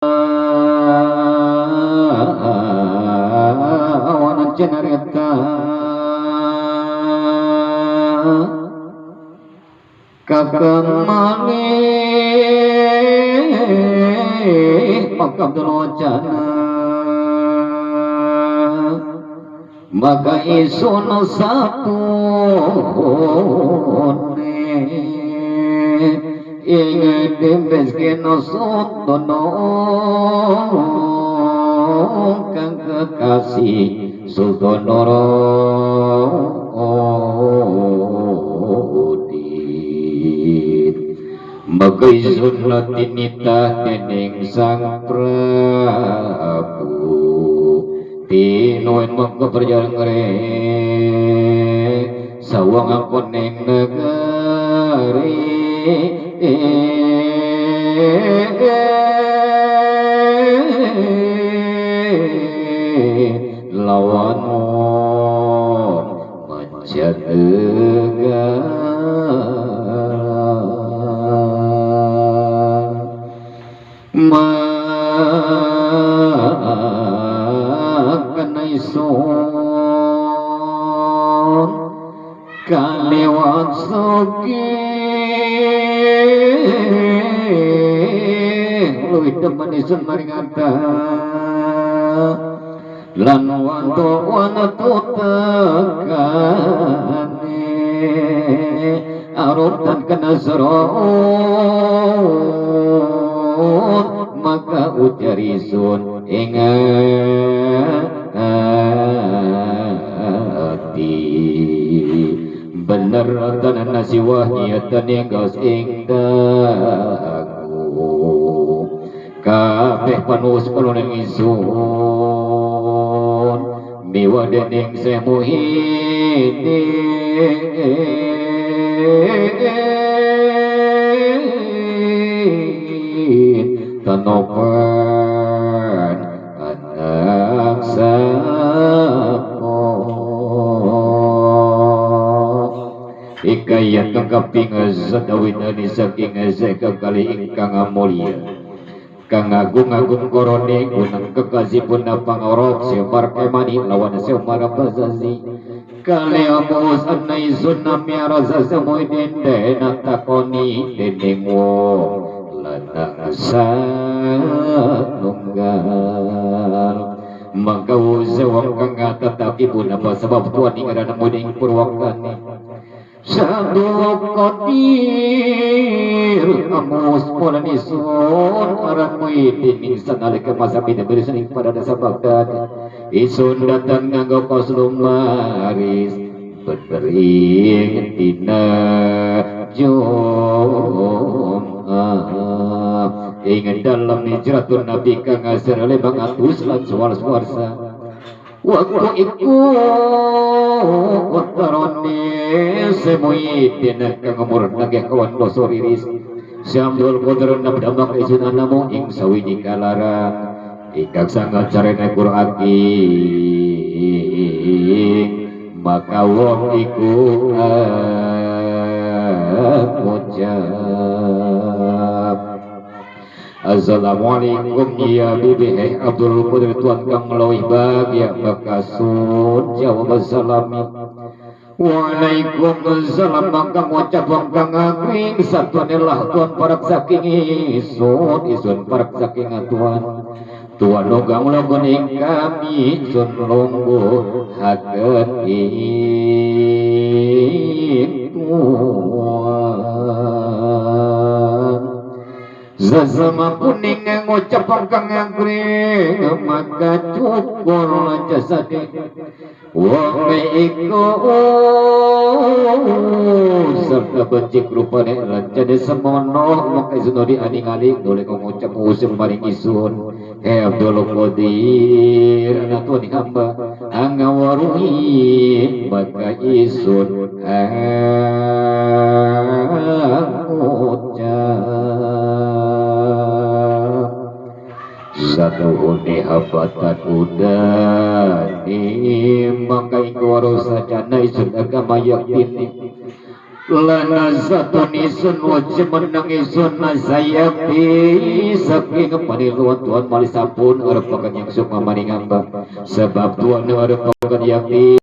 awana cenarita kakamani pakabdul wacana maka isun sapune ingin dimiskin sotono kang kekasih Sultanoro maka isun latinita dening sang Prabu tinuin maka perjalanan ngereng sawang aku neng negari lawan menjaga makan isun kalewat sogi luwih temen isun maringata lan wanto tekane arutan kena serot maka ujar isun ingati bener tanan nasi wahyatan yang gaus ing daku kabeh panus pelunan isun miwa dening semuhidin tanopan anak sapo ikayat kangkaping zadawin ani saking zeka kali ingkang mulia kang agung-agung korone gunang kekasihipun pangorok semar kemani lawan semar bazazi kali amus anai sunam ya rasa semuidin dena takoni dening wong lanang satunggal maka uzawang kang tetapi pun apa sebab tuan ingkang muding purwakane sadukotir amus polan isun arang muidin insan alika masa bina berisaning pada dasa Baghdad isun datang nganggo kos lumaris berdering tina Jum'ah ingin dalam hijratun Nabi kang asir oleh bang atus lan suar-suarsa waktu iku utaroni semuidin kang umur nagih kawan bosor iris Syamdul Qudrun nabdamak isun anamu ing sawiji kalarang ikak sangat carena Qur'an maka wong iku ngucap Assalamualaikum ya bibi Abdul Qadir tuan kang melawih bahagia bakasun jawab salami Waalaikumsalam maka ngucap wong kang agring satunilah tuan parak saking isun parak saking tuan logang logon ing kami sun longgo haget tuan Zazama kuning ngucap kang agring maka cukur jasade wong iku serta becik rupane rancane semono maka isun dianing-aning doleh ngucap usim maring isun Abdul Qadir anak tuan hamba angawaruhi maka isun ngucap satu huni habatan udani maka iku waru sajana isun agama yakin lana satuni sun wajib menangisun nasayapi saking paniluan Tuhan malisapun arapakan yang suka maringamba sebab Tuhan arapakan yang di